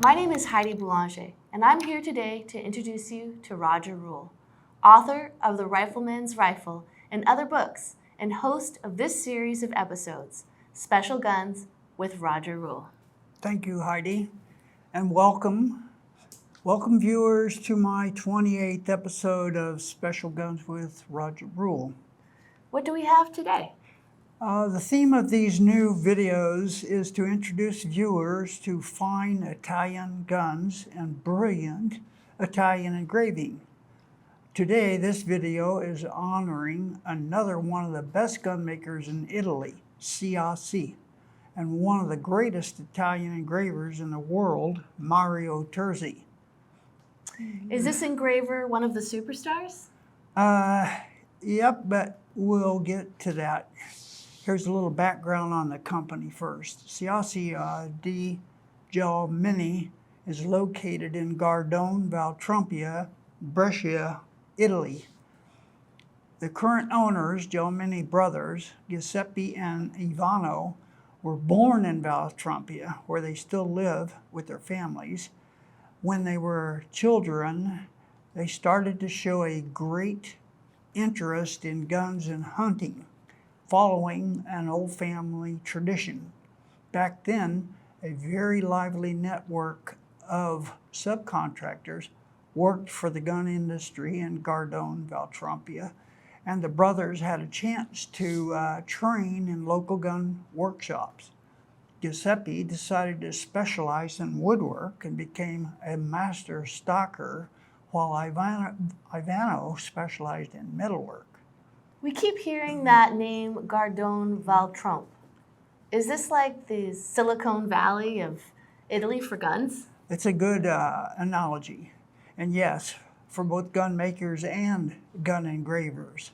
My name is Heidi Boulanger, and I'm here today to introduce you to Roger Rule, author of The Rifleman's Rifle and other books, and host of this series of episodes, Special Guns with Roger Rule. Thank you, Heidi, and welcome viewers to my 28th episode of Special Guns with Roger Rule. What do we have today? The theme of these new videos is to introduce viewers to fine Italian guns and brilliant Italian engraving. Today, this video is honoring another one of the best gun makers in Italy, S.I.A.C.E, and one of the greatest Italian engravers in the world, Mario Terzi. Is this engraver one of the superstars? Yep, but we'll get to that. Here's a little background on the company first. S.I.A.C.E di Gelmini is located in Gardone, Valtrompia, Brescia, Italy. The current owners, Gelmini brothers, Giuseppe and Ivano, were born in Valtrompia, where they still live with their families. When they were children, they started to show a great interest in guns and hunting, following an old family tradition. Back then, a very lively network of subcontractors worked for the gun industry in Gardone, Valtrompia, and the brothers had a chance to train in local gun workshops. Giuseppe decided to specialize in woodwork and became a master stocker, while Ivano specialized in metalwork. We keep hearing that name, Gardone Valtrompe. Is this like the Silicon Valley of Italy for guns? It's a good analogy. And yes, for both gun makers and gun engravers.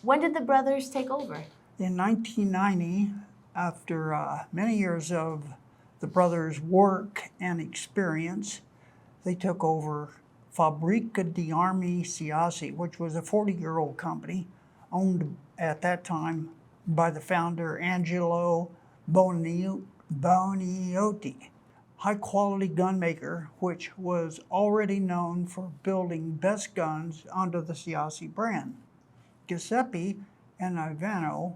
When did the brothers take over? In 1990, after many years of the brothers' work and experience, they took over Fabbrica di Armi S.I.A.C.E, which was a 40-year-old company owned at that time by the founder Angelo Boniotti, high-quality gun maker, which was already known for building best guns under the S.I.A.C.E brand. Giuseppe and Ivano,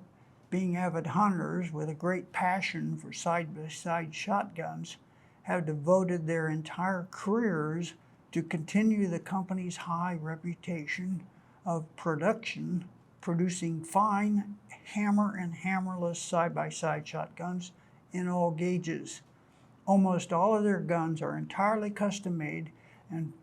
being avid hunters with a great passion for side-by-side shotguns, have devoted their entire careers to continue the company's high reputation of producing fine hammer and hammerless side-by-side shotguns in all gauges. Almost all of their guns are entirely custom-made and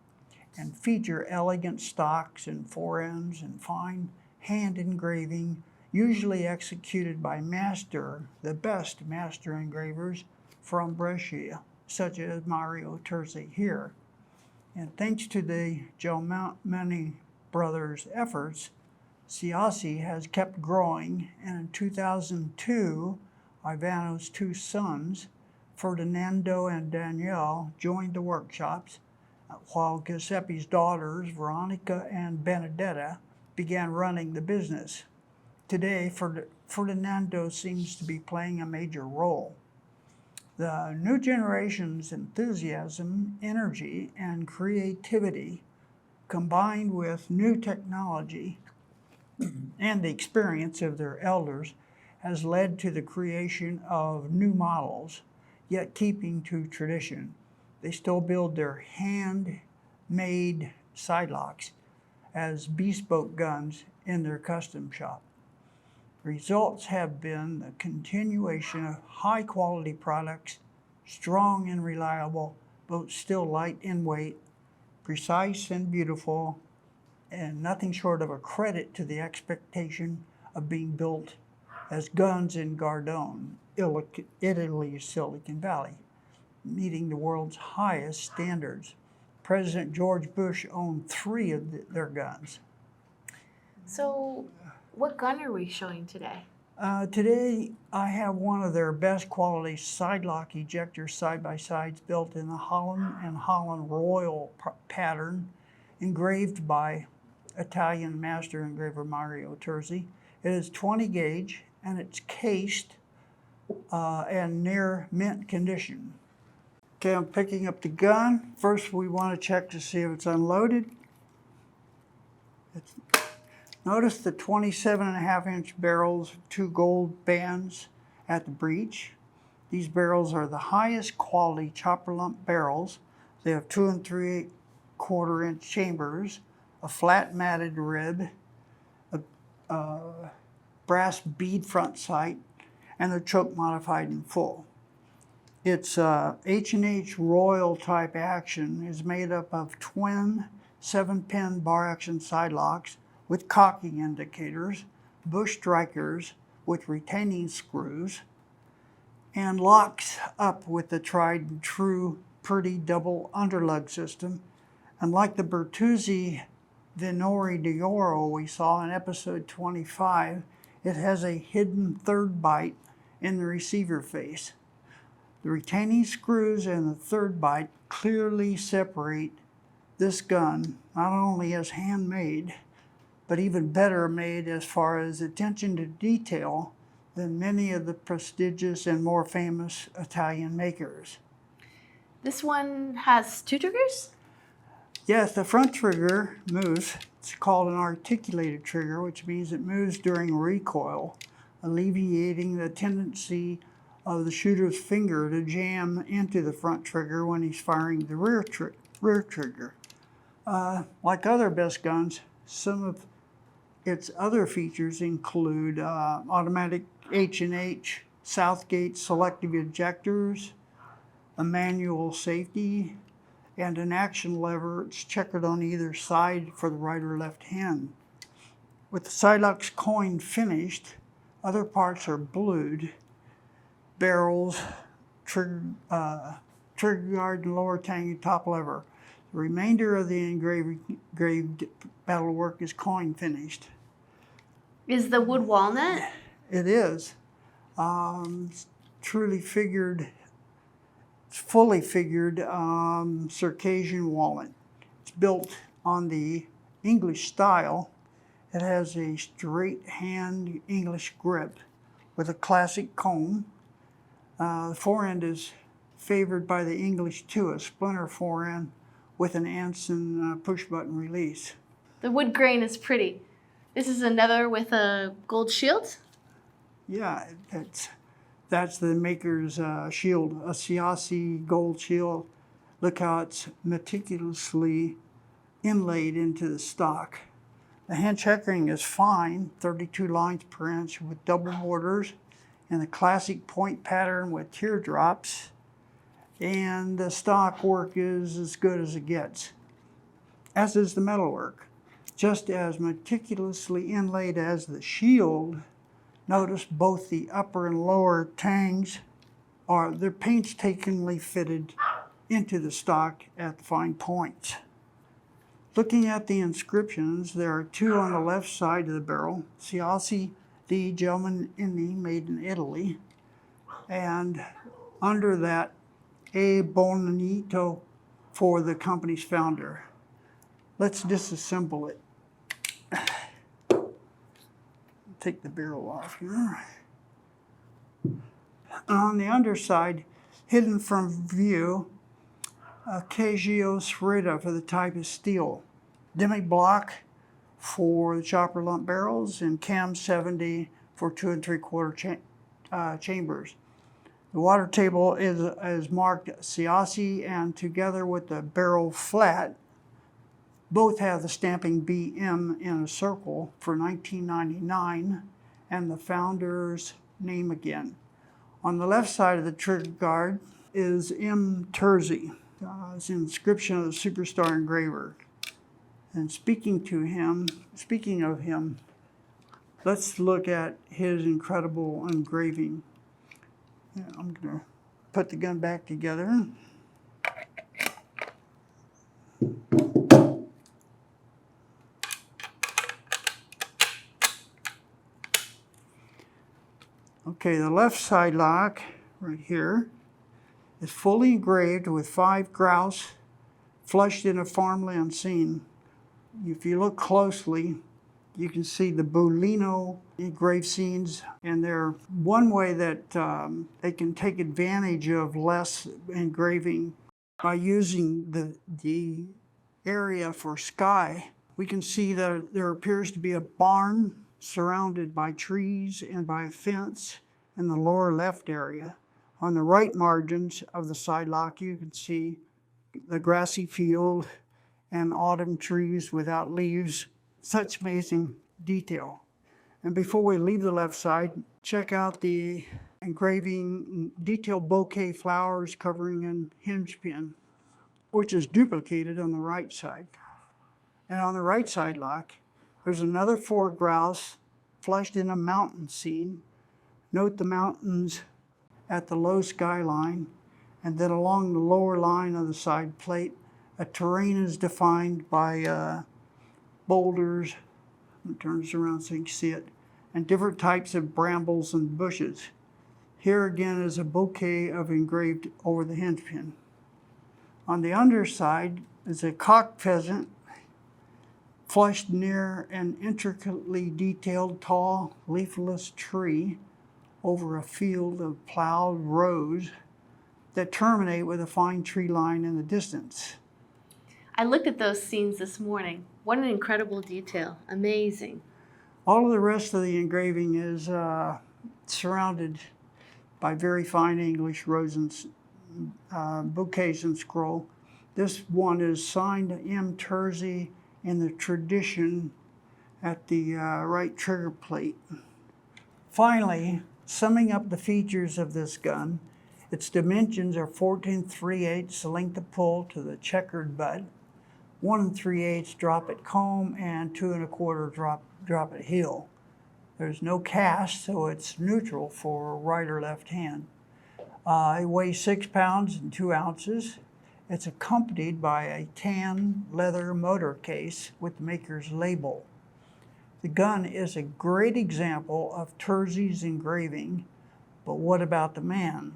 feature elegant stocks and forends and fine hand engraving, usually executed by the best master engravers from Brescia, such as Mario Terzi here. And thanks to the Gelmini brothers' efforts, S.I.A.C.E has kept growing, and in 2002, Ivano's two sons, Ferdinando and Daniele, joined the workshops, while Giuseppe's daughters, Veronica and Benedetta, began running the business. Today, Ferdinando seems to be playing a major role. The new generation's enthusiasm, energy, and creativity, combined with new technology and the experience of their elders, has led to the creation of new models, yet keeping to tradition. They still build their hand-made sidelocks as bespoke guns in their custom shop. Results have been the continuation of high-quality products, strong and reliable, but still light in weight, precise and beautiful, and nothing short of a credit to the expectation of being built as guns in Gardone, Italy's Silicon Valley, meeting the world's highest standards. President George Bush owned 3 of their guns. So, what gun are we showing today? Today, I have one of their best quality Sidelock Ejector side-by-sides built in the H&H Royal pattern, engraved by Italian Master Engraver Mario Terzi. It is 20 gauge and it's cased and near mint condition. Okay, I'm picking up the gun. First, we want to check to see if it's unloaded. Notice the 27.5-inch barrels, 2 gold bands at the breech. These barrels are the highest quality chopper lump barrels. They have 2 3/4 inch chambers, a flat matted rib, a brass bead front sight, and they're choke modified in full. Its H&H Royal type action is made up of twin 7-pin bar action side locks with cocking indicators, bush strikers with retaining screws, and locks up with the tried and true Purdy double underlug system. And like the Bertuzzi Vinori d'Oro we saw in episode 25, it has a hidden third bite in the receiver face. The retaining screws and the third bite clearly separate this gun not only as handmade, but even better made as far as attention to detail than many of the prestigious and more famous Italian makers. This one has 2 triggers? Yes, the front trigger moves. It's called an articulated trigger, which means it moves during recoil, alleviating the tendency of the shooter's finger to jam into the front trigger when he's firing the rear trigger. Like other best guns, some of its other features include automatic H&H Southgate selective ejectors, a manual safety, and an action lever. It's checkered on either side for the right or left hand. With the sidelocks coin finished, other parts are blued. Barrels, trigger guard, and lower tang and top lever. The remainder of the engraved metalwork is coin finished. Is the wood walnut? It is. It's truly figured, it's fully figured Circassian walnut. It's built on the English style. It has a straight hand English grip with a classic comb. The forend is favored by the English too, a splinter forend with an Anson push button release. The wood grain is pretty. This is another with a gold shield? Yeah, that's the maker's shield, a S.I.A.C.E gold shield. Look how it's meticulously inlaid into the stock. The hand checkering is fine, 32 lines per inch with double borders, and the classic point pattern with teardrops. And the stock work is as good as it gets, as is the metalwork. Just as meticulously inlaid as the shield, notice both the upper and lower tangs they're painstakingly fitted into the stock at the fine points. Looking at the inscriptions, there are 2 on the left side of the barrel, S.I.A.C.E, Gelman Inni, made in Italy, and under that, A. Bonito for the company's founder. Let's disassemble it. Take the barrel off here. On the underside, hidden from view, a Cagio Srita for the type of steel, demi block for the chopper lump barrels, and cam 70 for 2 3/4 chambers. The water table is marked S.I.A.C.E, and together with the barrel flat, both have the stamping BM in a circle for 1999 and the founder's name again. On the left side of the trigger guard is M. Terzi. It's an inscription of the superstar engraver. And speaking of him, let's look at his incredible engraving. I'm going to put the gun back together. Okay, the left side lock right here is fully engraved with 5 grouse flushed in a farmland scene. If you look closely, you can see the Bolino engraved scenes, and they're one way that they can take advantage of less engraving By using the area for sky, we can see that there appears to be a barn surrounded by trees and by a fence in the lower left area. On the right margins of the sidelock, you can see the grassy field and autumn trees without leaves. Such amazing detail. And before we leave the left side, check out the engraving detailed bouquet flowers covering an hinge pin, which is duplicated on the right side. And on the right side lock, there's another foregrouse flushed in a mountain scene. Note the mountains at the low skyline, and then along the lower line of the side plate, a terrain is defined by boulders. It turns around so you can see it, and different types of brambles and bushes. Here again is a bouquet of engraved over the hinge pin. On the underside is a cock pheasant flushed near an intricately detailed tall leafless tree over a field of plowed rows that terminate with a fine tree line in the distance. I looked at those scenes this morning. What an incredible detail. Amazing. All of the rest of the engraving is surrounded by very fine English roses, bouquets and scroll. This one is signed M. Terzi in the tradition at the right trigger plate. Finally, summing up the features of this gun, its dimensions are 14 3/8 length of pull to the checkered butt, 1 3/8 drop at comb, and 2 1/4 drop at heel. There's no cast, so it's neutral for right or left hand. It weighs 6 pounds and 2 ounces. It's accompanied by a tan leather motor case with the maker's label. The gun is a great example of Terzi's engraving, but what about the man?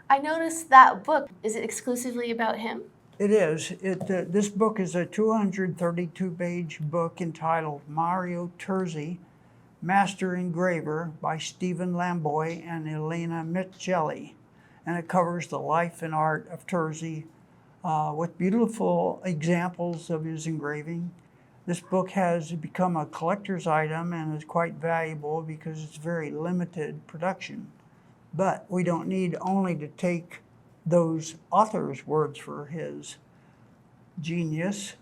I noticed that book. Is it exclusively about him? It is. This book is a 232-page book entitled Mario Terzi, Master Engraver by Stephen Lamboy and Elena Michelli. And it covers the life and art of Terzi with beautiful examples of his engraving. This book has become a collector's item and is quite valuable because it's very limited production. But we don't need only to take those authors' words for his genius.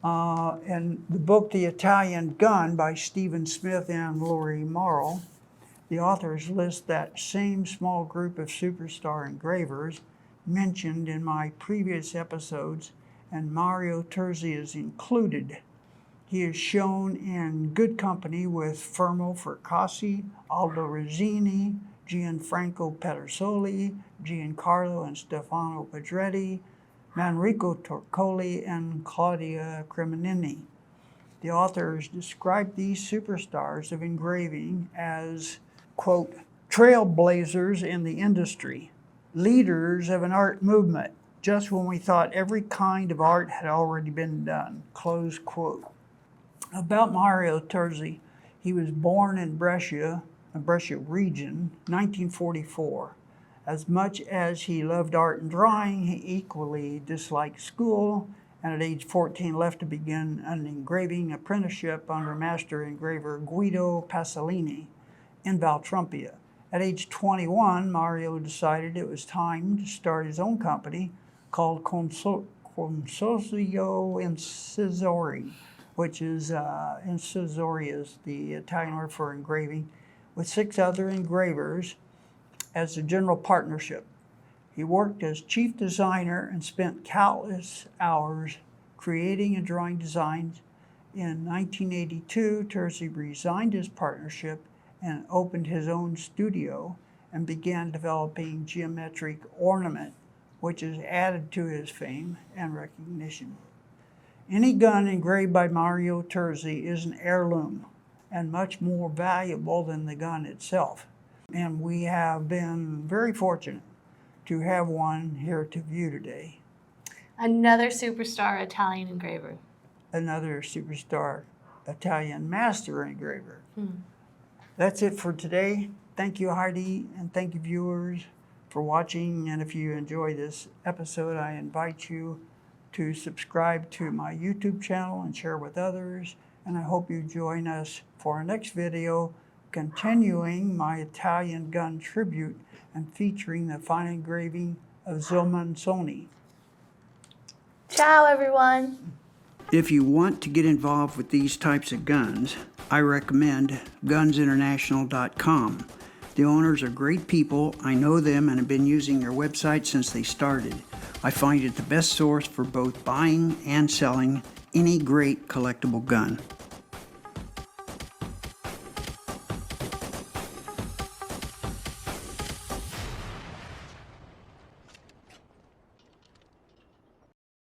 And the book, The Italian Gun by Stephen Smith and Laurie Morrow, the authors list that same small group of superstar engravers mentioned in my previous episodes, and Mario Terzi is included. He is shown in good company with Fermo Fracassi, Aldo Rizzini, Gianfranco Pedersoli, Giancarlo and Stefano Pedretti, Manrico Torcoli, and Claudia Cremonini. The authors describe these superstars of engraving as, quote, trailblazers in the industry, leaders of an art movement, just when we thought every kind of art had already been done, close quote. About Mario Terzi, he was born in Brescia region, 1944. As much as he loved art and drawing, he equally disliked school, and at age 14 left to begin an engraving apprenticeship under master engraver Guido Pasolini in Valtrompia. At age 21, Mario decided it was time to start his own company called Consorzio Incisori, which is Incisori is the Italian word for engraving, with 6 other engravers as a general partnership. He worked as chief designer and spent countless hours creating and drawing designs. In 1982, Terzi resigned his partnership and opened his own studio and began developing geometric ornament, which has added to his fame and recognition. Any gun engraved by Mario Terzi is an heirloom and much more valuable than the gun itself. And we have been very fortunate to have one here to view today. Another superstar Italian engraver. Another superstar Italian Master Engraver. That's it for today. Thank you, Heidi, and thank you, viewers, for watching, and if you enjoy this episode, I invite you to subscribe to my YouTube channel and share with others, and I hope you join us for our next video, continuing my Italian gun tribute and featuring the fine engraving of Zilmanzoni. Ciao, everyone. If you want to get involved with these types of guns, I recommend gunsinternational.com. The owners are great people. I know them and have been using their website since they started. I find it the best source for both buying and selling any great collectible gun.